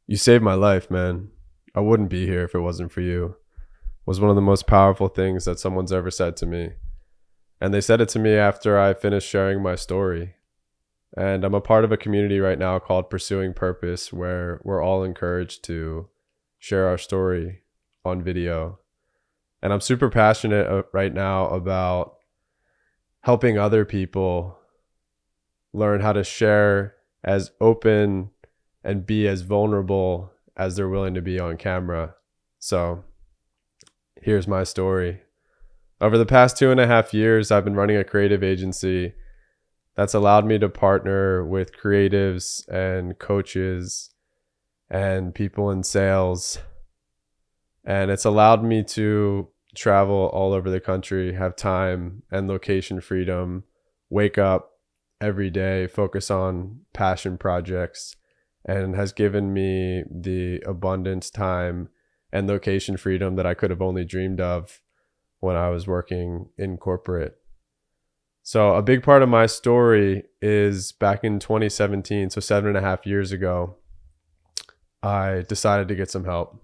You saved my life, man. I wouldn't be here if it wasn't for you. Was one of the most powerful things that someone's ever said to me. And they said it to me after I finished sharing my story. And I'm a part of a community right now called Pursuing Purpose, where we're all encouraged to share our story on video. And I'm super passionate right now about helping other people learn how to share as open and be as vulnerable as they're willing to be on camera. So here's my story. Over the past 2.5 years, I've been running a creative agency that's allowed me to partner with creatives and coaches and people in sales. And it's allowed me to travel all over the country, have time and location freedom, wake up every day, focus on passion projects, and has given me the abundance, time, and location freedom that I could have only dreamed of when I was working in corporate. So a big part of my story is back in 2017, so 7.5 years ago, I decided to get some help.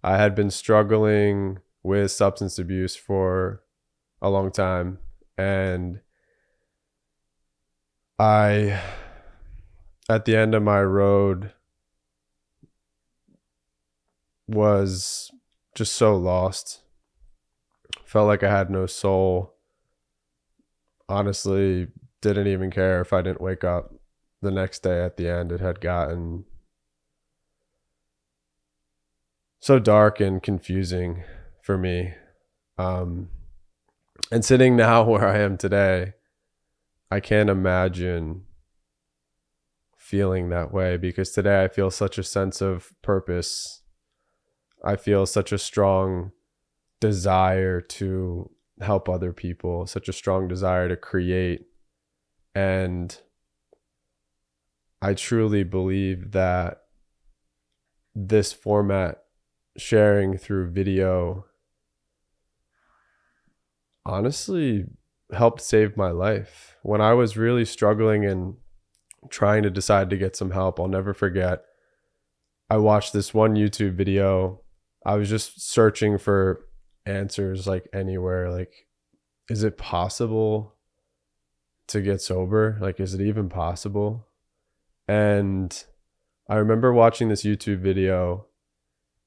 I had been struggling with substance abuse for a long time, and I, at the end of my road, was just so lost. Felt like I had no soul. Honestly, didn't even care if I didn't wake up the next day at the end. It had gotten so dark and confusing for me. And sitting now where I am today, I can't imagine feeling that way, because today I feel such a sense of purpose. I feel such a strong desire to help other people, such a strong desire to create. And I truly believe that this format, sharing through video, honestly helped save my life. When I was really struggling and trying to decide to get some help, I'll never forget, I watched this one YouTube video. I was just searching for answers like anywhere, like, is it possible to get sober? Like, is it even possible? And I remember watching this YouTube video,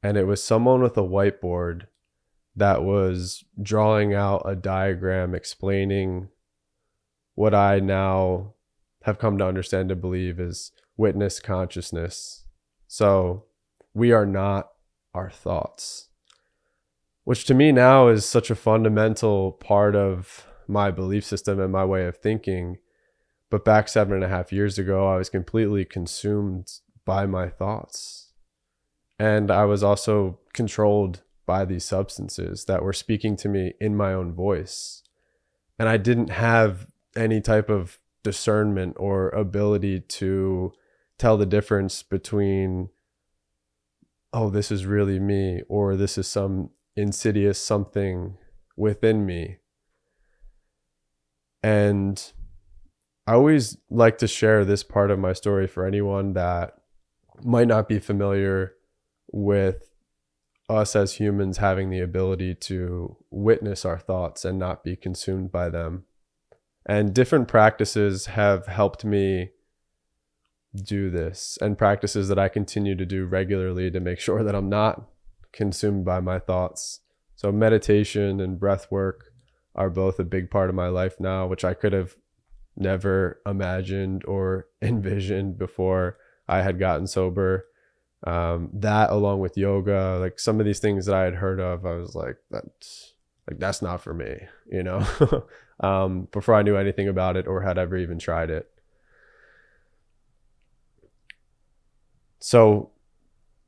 and it was someone with a whiteboard that was drawing out a diagram explaining what I now have come to understand and believe is witness consciousness. So we are not our thoughts, which to me now is such a fundamental part of my belief system and my way of thinking. But back 7.5 years ago, I was completely consumed by my thoughts. And I was also controlled by these substances that were speaking to me in my own voice. And I didn't have any type of discernment or ability to tell the difference between, oh, this is really me, or this is some insidious something within me. And I always like to share this part of my story for anyone that might not be familiar with us as humans having the ability to witness our thoughts and not be consumed by them. And different practices have helped me do this, and practices that I continue to do regularly to make sure that I'm not consumed by my thoughts. So meditation and breath work are both a big part of my life now, which I could have never imagined or envisioned before I had gotten sober. That, along with yoga, like some of these things that I had heard of, I was like, that's not for me, you know, before I knew anything about it or had ever even tried it. So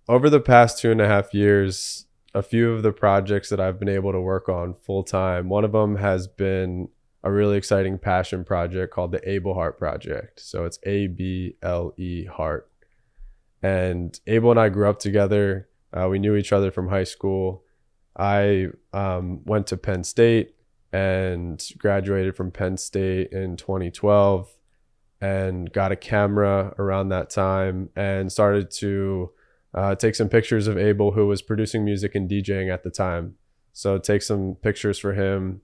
over the past 2.5 years, a few of the projects that I've been able to work on full time, one of them has been a really exciting passion project called the Able Heart Project. So it's ABLE Heart. And Abel and I grew up together. We knew each other from high school. I went to Penn State and graduated from Penn State in 2012 and got a camera around that time and started to take some pictures of Abel, who was producing music and DJing at the time. So take some pictures for him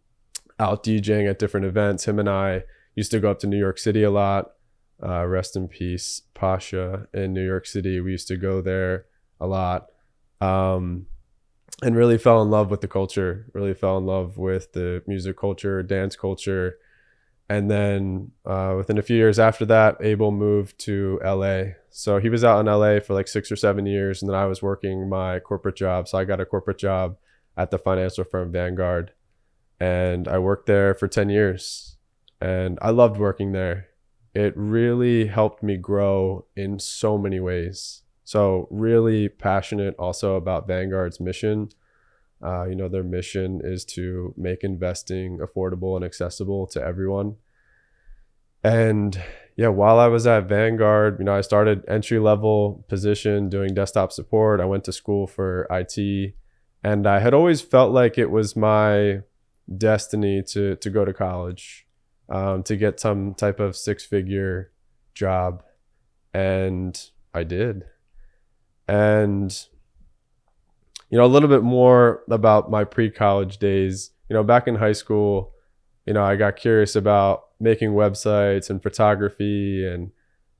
out DJing at different events. Him and I used to go up to New York City a lot. Rest in peace, Pasha in New York City. We used to go there a lot, and really fell in love with the culture, really fell in love with the music culture, dance culture. And then within a few years after that, Abel moved to LA. So he was out in LA for like 6 or 7 years, and then I was working my corporate job. So I got a corporate job at the financial firm Vanguard, and I worked there for 10 years, and I loved working there. It really helped me grow in so many ways. So really passionate also about Vanguard's mission. Their mission is to make investing affordable and accessible to everyone. And yeah, while I was at Vanguard, I started entry-level position doing desktop support. I went to school for IT, and I had always felt like it was my destiny to go to college. To get some type of 6-figure job. And I did. And, a little bit more about my pre-college days. Back in high school, I got curious about making websites and photography, and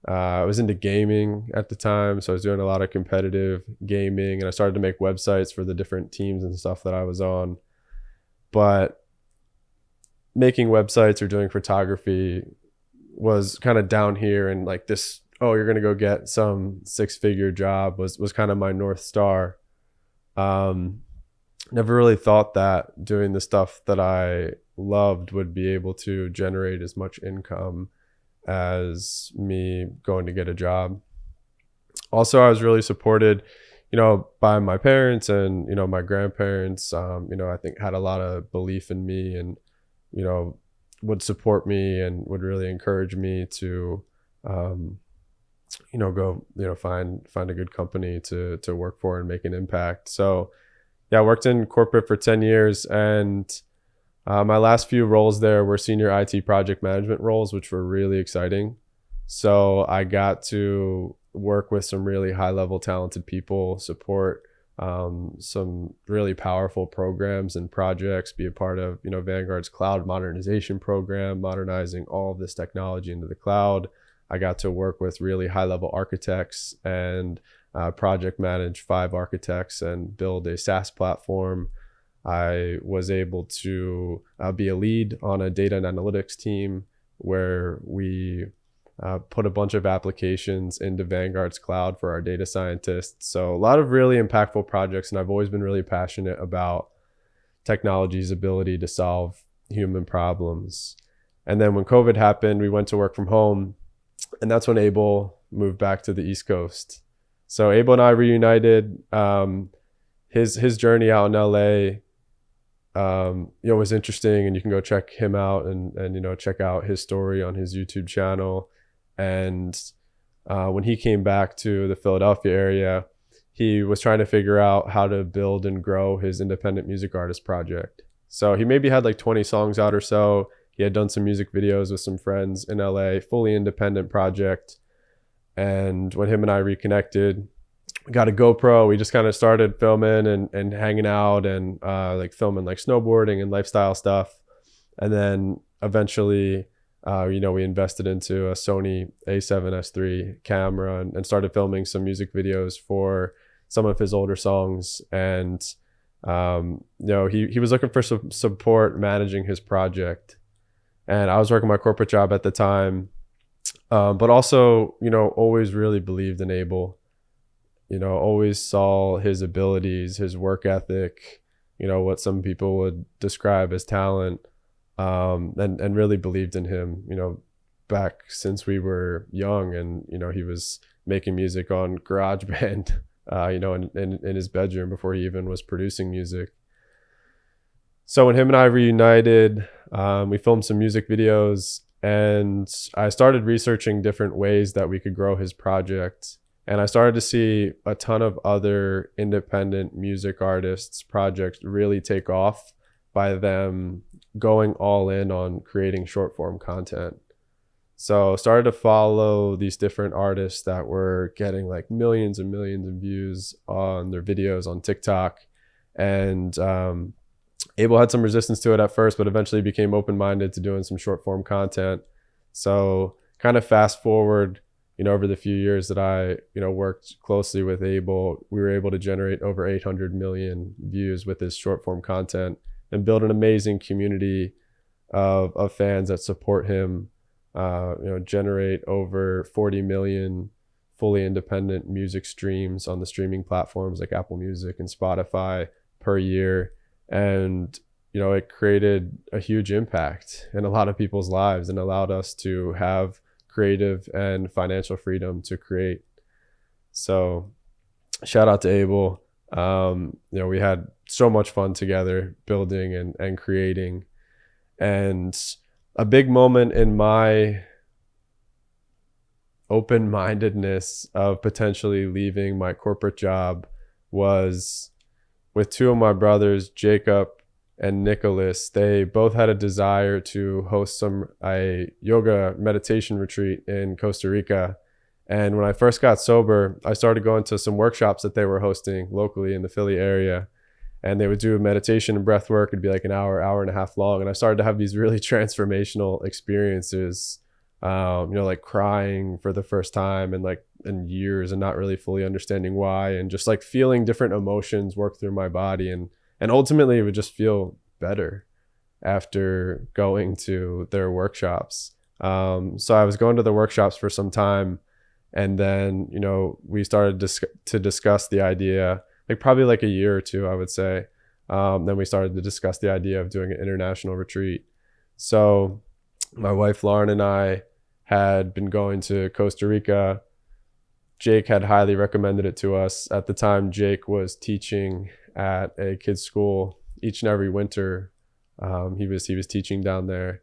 I was into gaming at the time. So I was doing a lot of competitive gaming, and I started to make websites for the different teams and stuff that I was on. But making websites or doing photography was kind of down here, and like this, you're going to go get some 6-figure job was kind of my North Star. Never really thought that doing the stuff that I loved would be able to generate as much income as me going to get a job. Also, I was really supported, by my parents and, my grandparents, I think had a lot of belief in me, and would support me and would really encourage me to, go, find a good company to work for and make an impact. So yeah, I worked in corporate for 10 years, and my last few roles there were senior IT project management roles, which were really exciting. So I got to work with some really high level talented people, support some really powerful programs and projects, be a part of Vanguard's cloud modernization program, modernizing all of this technology into the cloud. I got to work with really high level architects and project manage 5 architects and build a SaaS platform. I was able to be a lead on a data and analytics team where we put a bunch of applications into Vanguard's cloud for our data scientists. So a lot of really impactful projects, and I've always been really passionate about technology's ability to solve human problems. And then when COVID happened, we went to work from home, and that's when Abel moved back to the East Coast. So Abel and I reunited. His journey out in LA was interesting, and you can go check him out and check out his story on his YouTube channel. And when he came back to the Philadelphia area, he was trying to figure out how to build and grow his independent music artist project. So he maybe had like 20 songs out or so. He had done some music videos with some friends in LA, fully independent project. And when him and I reconnected, we got a GoPro. We just kind of started filming and hanging out and like filming like snowboarding and lifestyle stuff. And then eventually, we invested into a Sony A7S III camera and started filming some music videos for some of his older songs. And, he was looking for some support managing his project. And I was working my corporate job at the time, but also, always really believed in Abel, always saw his abilities, his work ethic, what some people would describe as talent, and really believed in him, back since we were young. And, he was making music on GarageBand, in his bedroom before he even was producing music. So when him and I reunited, we filmed some music videos, and I started researching different ways that we could grow his project. And I started to see a ton of other independent music artists' projects really take off by them going all in on creating short form content. So started to follow these different artists that were getting like millions and millions of views on their videos on TikTok. And Abel had some resistance to it at first, but eventually became open-minded to doing some short form content. So kind of fast forward, over the few years that I, worked closely with Abel, we were able to generate over 800 million views with his short form content and build an amazing community of fans that support him. Generate over 40 million fully independent music streams on the streaming platforms like Apple Music and Spotify per year. And, it created a huge impact in a lot of people's lives and allowed us to have creative and financial freedom to create. So shout out to Abel. We had so much fun together building and creating. And a big moment in my open-mindedness of potentially leaving my corporate job was with two of my brothers, Jacob and Nicholas. They both had a desire to host a yoga meditation retreat in Costa Rica. And when I first got sober, I started going to some workshops that they were hosting locally in the Philly area. And they would do meditation and breath work. It'd be like an hour and a half long. And I started to have these really transformational experiences, like crying for the first time in years and not really fully understanding why, and just like feeling different emotions work through my body. And ultimately it would just feel better after going to their workshops. So I was going to the workshops for some time. And then, we started to discuss the idea, like probably like a year or two, I would say. Then we started to discuss the idea of doing an international retreat. So my wife, Lauren, and I had been going to Costa Rica. Jake had highly recommended it to us. At the time, Jake was teaching at a kids' school each and every winter. He was teaching down there,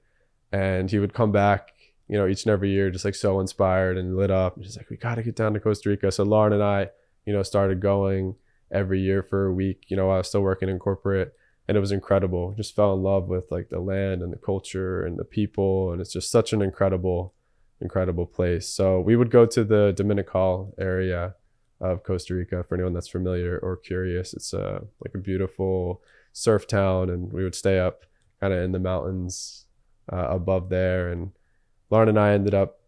and he would come back, each and every year, just like so inspired and lit up. He's like, we got to get down to Costa Rica. So Lauren and I, started going every year for a week. I was still working in corporate, and it was incredible. Just fell in love with like the land and the culture and the people. And it's just such an incredible place. So we would go to the Dominical area of Costa Rica for anyone that's familiar or curious. It's like a beautiful surf town, and we would stay up kind of in the mountains above there. And Lauren and I ended up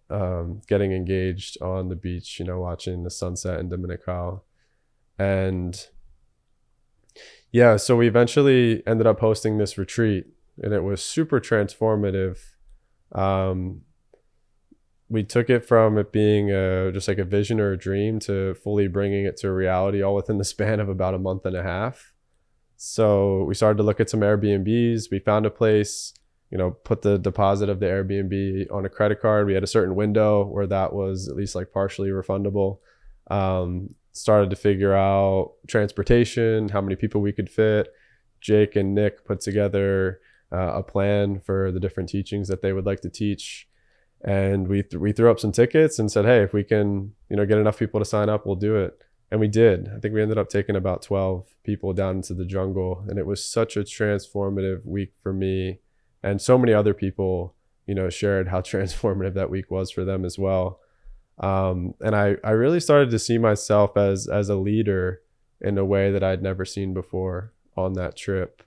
getting engaged on the beach, watching the sunset in Dominical. And yeah, so we eventually ended up hosting this retreat, and it was super transformative. We took it from it being just like a vision or a dream to fully bringing it to reality, all within the span of about a month and a half. So we started to look at some Airbnbs. We found a place, put the deposit of the Airbnb on a credit card. We had a certain window where that was at least like partially refundable. Started to figure out transportation, how many people we could fit. Jake and Nick put together a plan for the different teachings that they would like to teach. And we threw up some tickets and said, hey, if we can, get enough people to sign up, we'll do it. And we did. I think we ended up taking about 12 people down into the jungle. And it was such a transformative week for me. And so many other people, shared how transformative that week was for them as well. And I really started to see myself as a leader in a way that I'd never seen before on that trip.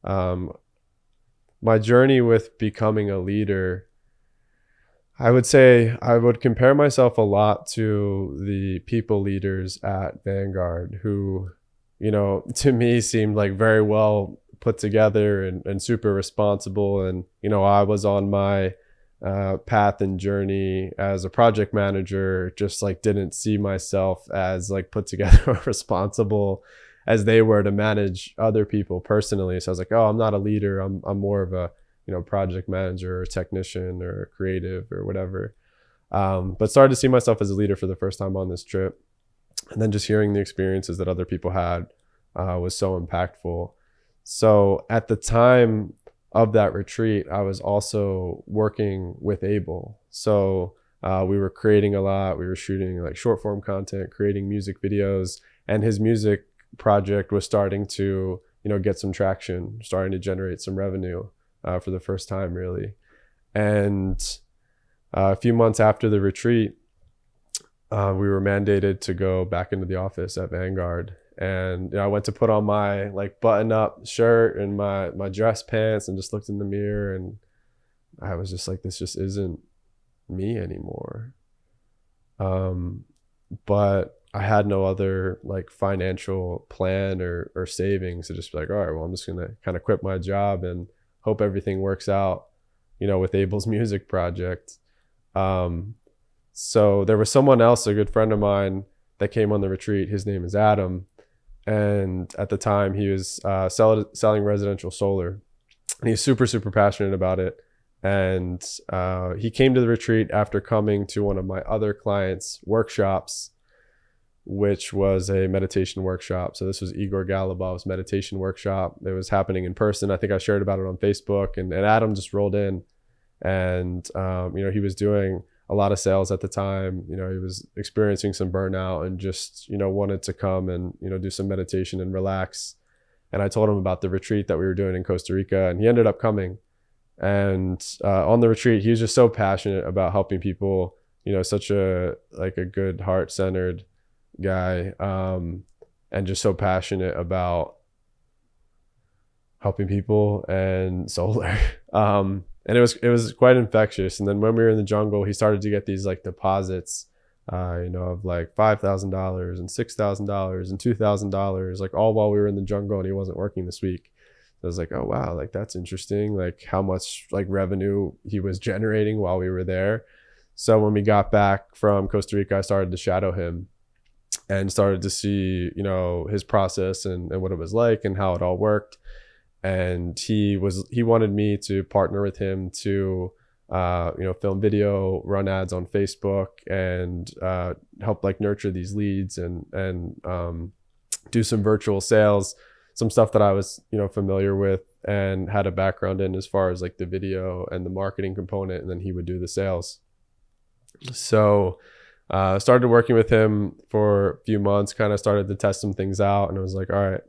My journey with becoming a leader, I would say I would compare myself a lot to the people leaders at Vanguard who, to me seemed like very well put together and super responsible. And, I was on my path and journey as a project manager, just like didn't see myself as like put together or responsible as they were to manage other people personally. So I was like, oh, I'm not a leader. I'm more of a project manager or technician or creative or whatever. But started to see myself as a leader for the first time on this trip. And then just hearing the experiences that other people had was so impactful. So at the time of that retreat, I was also working with Abel. So we were creating a lot. We were shooting like short form content, creating music videos, and his music project was starting to, get some traction, starting to generate some revenue for the first time, really. And A few months after the retreat, we were mandated to go back into the office at Vanguard. And I went to put on my like button up shirt and my dress pants and just looked in the mirror, and I was just like, this just isn't me anymore. But I had no other like financial plan or savings to just be like, all right, well, I'm just going to kind of quit my job and hope everything works out, with Abel's music project. So there was someone else, a good friend of mine, that came on the retreat. His name is Adam. And at the time he was selling residential solar, and he's super, super passionate about it. And he came to the retreat after coming to one of my other clients' workshops, which was a meditation workshop. So this was Igor Galibov's meditation workshop. It was happening in person. I think I shared about it on Facebook, and Adam just rolled in, and he was doing a lot of sales at the time. He was experiencing some burnout and just, wanted to come and, do some meditation and relax. And I told him about the retreat that we were doing in Costa Rica, and he ended up coming. And on the retreat, he was just so passionate about helping people, such a good heart-centered guy, and just so passionate about helping people and solar. And it was quite infectious. And then when we were in the jungle, he started to get these like deposits, of like $5,000 and $6,000 and $2,000, like all while we were in the jungle and he wasn't working this week. I was like, oh wow, like that's interesting, like how much like revenue he was generating while we were there. So when we got back from Costa Rica, I started to shadow him and started to see, his process and what it was like and how it all worked. And he wanted me to partner with him to film video, run ads on Facebook, and help like nurture these leads and do some virtual sales, some stuff that I was, familiar with and had a background in as far as like the video and the marketing component. And then he would do the sales. So started working with him for a few months, kind of started to test some things out. And I was like, all right,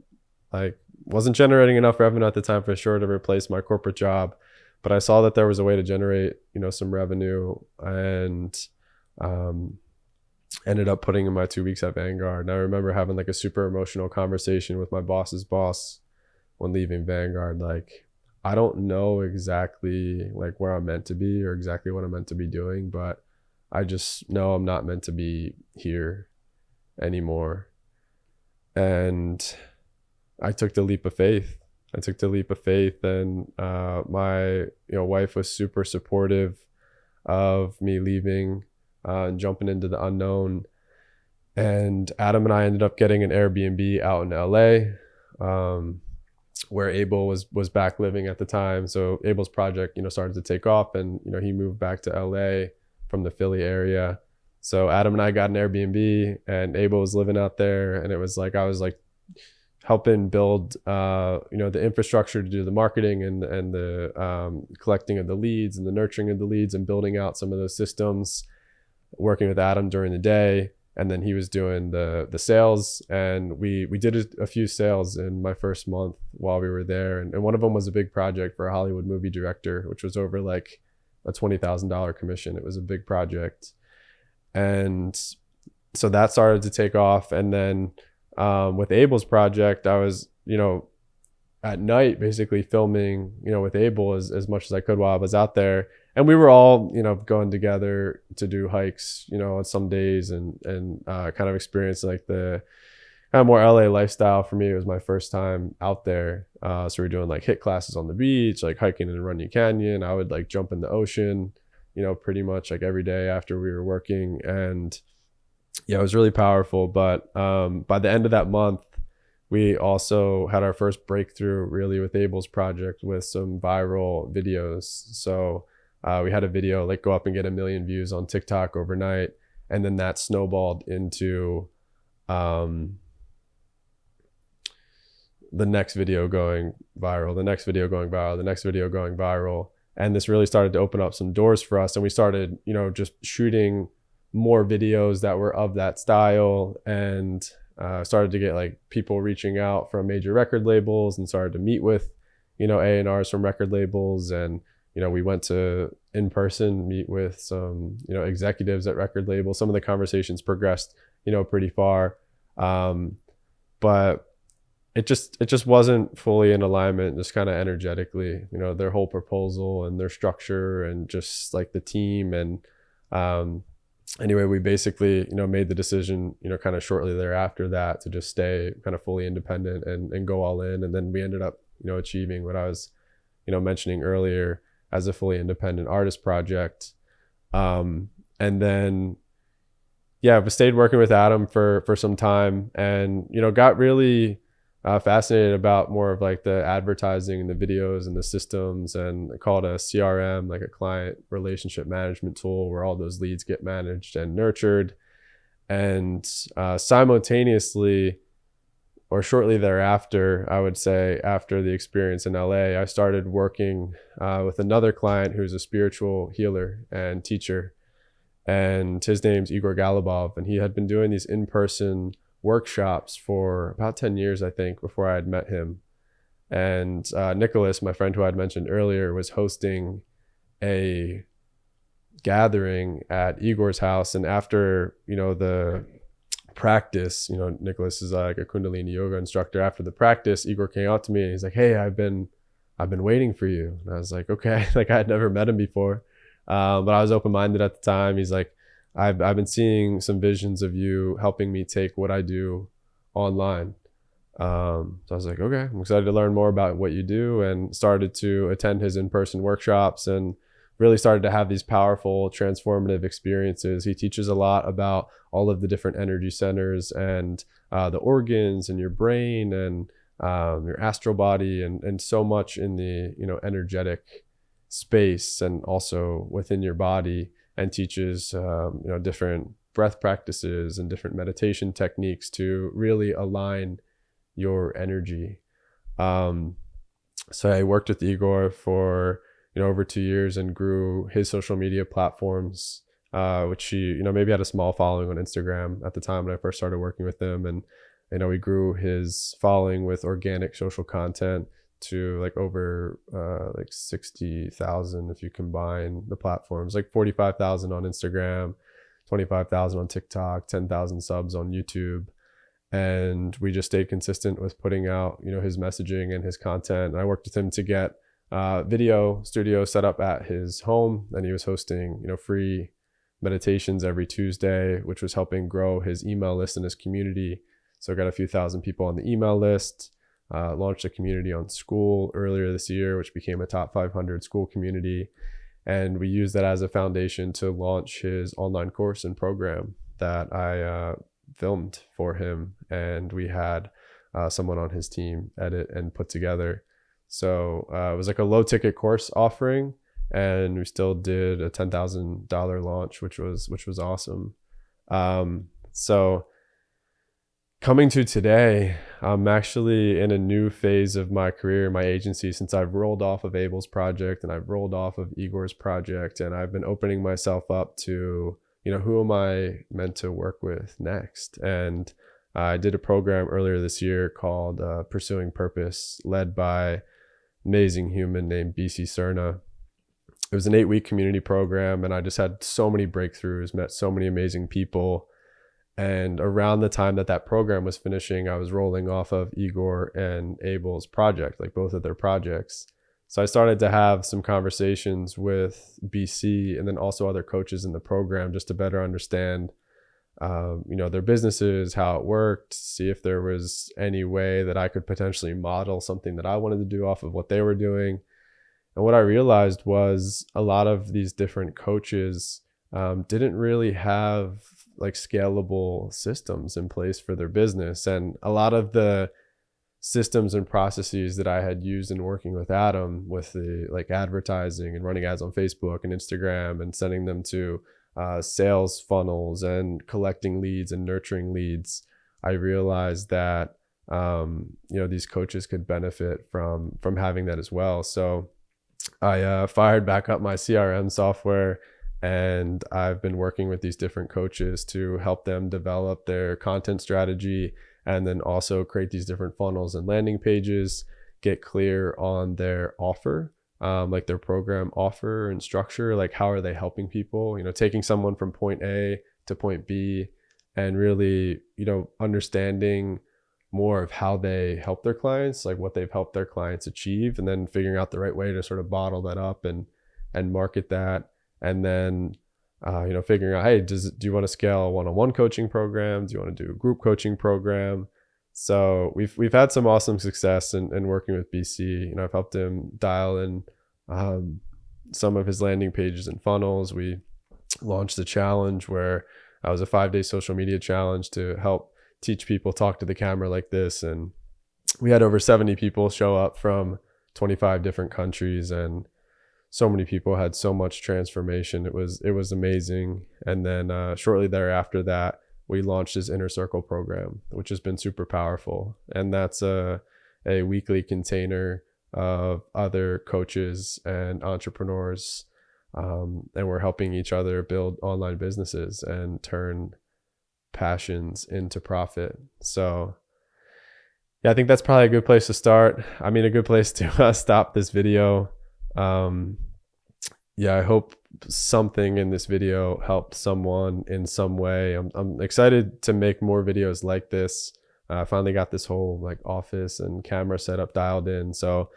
like wasn't generating enough revenue at the time for sure to replace my corporate job. But I saw that there was a way to generate, some revenue, and ended up putting in my 2 weeks at Vanguard. And I remember having like a super emotional conversation with my boss's boss when leaving Vanguard. Like, I don't know exactly like where I'm meant to be or exactly what I'm meant to be doing, but I just know I'm not meant to be here anymore. And I took the leap of faith. And my wife was super supportive of me leaving and jumping into the unknown. And Adam and I ended up getting an Airbnb out in LA, where Abel was back living at the time. So Abel's project, started to take off, and he moved back to LA from the Philly area. So Adam and I got an Airbnb, and Abel was living out there, and it was like I was like helping build the infrastructure to do the marketing and the collecting of the leads and the nurturing of the leads and building out some of those systems, working with Adam during the day. And then he was doing the sales, and we did a few sales in my first month while we were there. And one of them was a big project for a Hollywood movie director, which was over like a $20,000 commission. It was a big project. And so that started to take off. And then with Abel's project, I was, at night basically filming, with Abel as much as I could while I was out there. And we were all, going together to do hikes, on some days and kind of experience like the kind of more LA lifestyle. For me, it was my first time out there. So we were doing like HIIT classes on the beach, like hiking in Runyon Canyon. I would like jump in the ocean, pretty much like every day after we were working. And yeah, it was really powerful. But by the end of that month, we also had our first breakthrough really with Abel's project with some viral videos. So we had a video like go up and get 1 million views on TikTok overnight. And then that snowballed into the next video going viral, the next video going viral, the next video going viral. And this really started to open up some doors for us. And we started, just shooting more videos that were of that style, and started to get like people reaching out from major record labels, and started to meet with, A&Rs from record labels, and, we went to in person meet with some, executives at record labels. Some of the conversations progressed, pretty far. But it just wasn't fully in alignment, just kind of energetically, their whole proposal and their structure and just like the team. And anyway, we basically, made the decision, kind of shortly thereafter that to just stay kind of fully independent and go all in. And then we ended up, achieving what I was, mentioning earlier as a fully independent artist project. And then, yeah, I stayed working with Adam for some time and, got really fascinated about more of like the advertising and the videos and the systems, and I call it a CRM, like a client relationship management tool, where all those leads get managed and nurtured. And simultaneously, or shortly thereafter, I would say after the experience in LA, I started working with another client who's a spiritual healer and teacher. And his name's Igor Galibov. And he had been doing these in-person workshops for about 10 years, I think, before I had met him. And Nicholas, my friend who I'd mentioned earlier, was hosting a gathering at Igor's house. And after, the practice, Nicholas is like a Kundalini yoga instructor. After the practice, Igor came out to me and he's like, "Hey, I've been waiting for you." And I was like, okay, like I had never met him before. But I was open-minded at the time. He's like, I've been seeing some visions of you helping me take what I do online. So I was like, okay, I'm excited to learn more about what you do, and started to attend his in-person workshops and really started to have these powerful transformative experiences. He teaches a lot about all of the different energy centers and the organs and your brain and your astral body and so much in the, energetic space and also within your body, and teaches, different breath practices and different meditation techniques to really align your energy. So I worked with Igor for, over 2 years and grew his social media platforms, which he, maybe had a small following on Instagram at the time when I first started working with him. And, we grew his following with organic social content to like over like 60,000 if you combine the platforms, like 45,000 on Instagram, 25,000 on TikTok, 10,000 subs on YouTube. And we just stayed consistent with putting out, his messaging and his content. And I worked with him to get video studio set up at his home, and he was hosting, free meditations every Tuesday, which was helping grow his email list and his community. So I got a few thousand people on the email list. Launched a community on School earlier this year, which became a top 500 school community. And we used that as a foundation to launch his online course and program that I filmed for him. And we had someone on his team edit and put together. So it was like a low ticket course offering, and we still did a $10,000 launch, which was awesome. So coming to today, I'm actually in a new phase of my career, my agency, since I've rolled off of Abel's project and I've rolled off of Igor's project, and I've been opening myself up to, who am I meant to work with next? And I did a program earlier this year called Pursuing Purpose, led by amazing human named BC Cerna. It was an 8-week community program, and I just had so many breakthroughs, met so many amazing people. And around the time that program was finishing, I was rolling off of Igor and Abel's project, like both of their projects. So I started to have some conversations with BC and then also other coaches in the program, just to better understand, their businesses, how it worked, see if there was any way that I could potentially model something that I wanted to do off of what they were doing. And what I realized was a lot of these different coaches didn't really have like scalable systems in place for their business. And a lot of the systems and processes that I had used in working with Adam, with the like advertising and running ads on Facebook and Instagram and sending them to sales funnels and collecting leads and nurturing leads, I realized that these coaches could benefit from having that as well. So I fired back up my CRM software, and I've been working with these different coaches to help them develop their content strategy, and then also create these different funnels and landing pages, get clear on their offer, like their program offer and structure, like how are they helping people, taking someone from point A to point B, and really, understanding more of how they help their clients, like what they've helped their clients achieve, and then figuring out the right way to sort of bottle that up and market that. And then figuring out, hey, do you want to scale a one-on-one coaching program? Do you want to do a group coaching program? So we've had some awesome success in working with BC. I've helped him dial in some of his landing pages and funnels. We launched a challenge where I was a 5-day social media challenge to help teach people talk to the camera like this. And we had over 70 people show up from 25 different countries, and so many people had so much transformation. It was amazing. And then shortly thereafter that, we launched his Inner Circle program, which has been super powerful. And that's a weekly container of other coaches and entrepreneurs. And we're helping each other build online businesses and turn passions into profit. So yeah, I think that's probably a good place to start. I mean, a good place to stop this video. Yeah, I hope something in this video helped someone in some way. I'm excited to make more videos like this. I finally got this whole like office and camera setup dialed in. So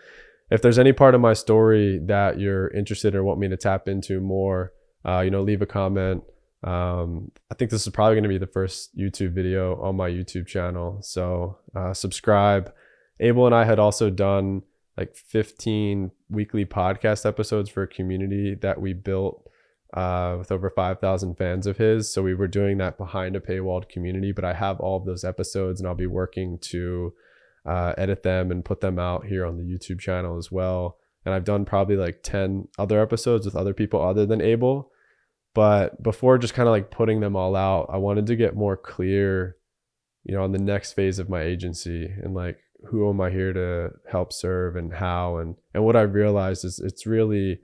if there's any part of my story that you're interested in or want me to tap into more, leave a comment. I think this is probably going to be the first YouTube video on my YouTube channel. So subscribe. Abel and I had also done like 15 weekly podcast episodes for a community that we built with over 5,000 fans of his. So we were doing that behind a paywalled community, but I have all of those episodes and I'll be working to edit them and put them out here on the YouTube channel as well. And I've done probably like 10 other episodes with other people other than Abel. But before just kind of like putting them all out, I wanted to get more clear, on the next phase of my agency and like, who am I here to help serve and how, and what I've realized is it's really,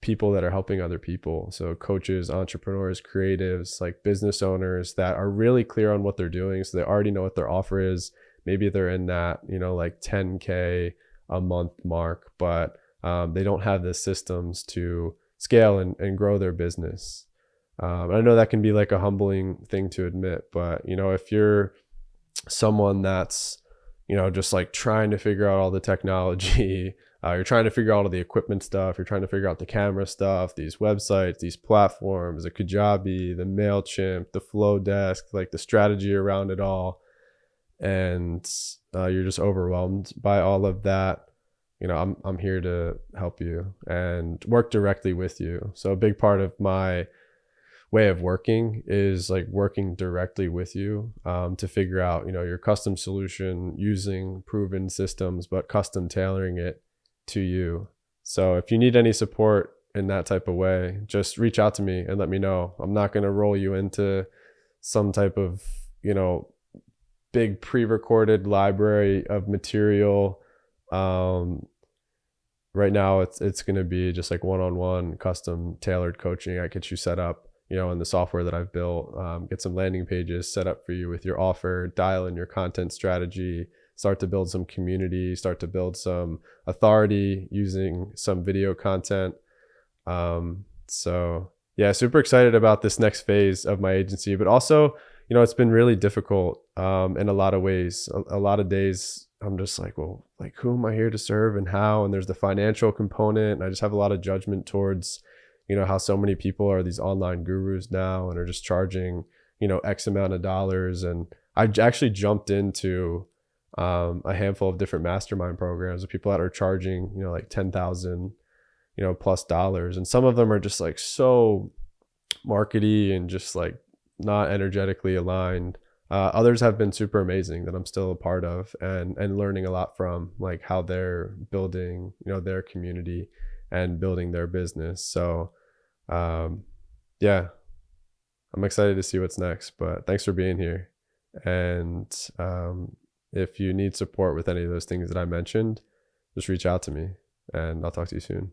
people that are helping other people. So coaches, entrepreneurs, creatives, like business owners that are really clear on what they're doing. So they already know what their offer is. Maybe they're in that, like 10K a month mark, but they don't have the systems to scale and grow their business. I know that can be like a humbling thing to admit, but if you're someone that's just like trying to figure out all the technology, you're trying to figure out all the equipment stuff, you're trying to figure out the camera stuff, these websites, these platforms, the Kajabi, the MailChimp, the Flowdesk, like the strategy around it all, and you're just overwhelmed by all of that, I'm here to help you and work directly with you. So a big part of my way of working is like working directly with you to figure out, your custom solution using proven systems, but custom tailoring it to you. So if you need any support in that type of way, just reach out to me and let me know. I'm not going to roll you into some type of, big pre-recorded library of material. Right now it's going to be just like one-on-one custom tailored coaching. I get you set up, in the software that I've built, get some landing pages set up for you with your offer, dial in your content strategy, start to build some community, start to build some authority using some video content. So yeah, super excited about this next phase of my agency, but also, it's been really difficult in a lot of ways. A lot of days I'm just like, well, like who am I here to serve and how? And there's the financial component. And I just have a lot of judgment towards, how so many people are these online gurus now and are just charging, X amount of dollars. And I actually jumped into a handful of different mastermind programs with people that are charging, like 10,000, plus dollars. And some of them are just like so markety and just like not energetically aligned. Others have been super amazing that I'm still a part of and learning a lot from, like how they're building, their community and building their business. So yeah, I'm excited to see what's next, but thanks for being here. And if you need support with any of those things that I mentioned, just reach out to me and I'll talk to you soon.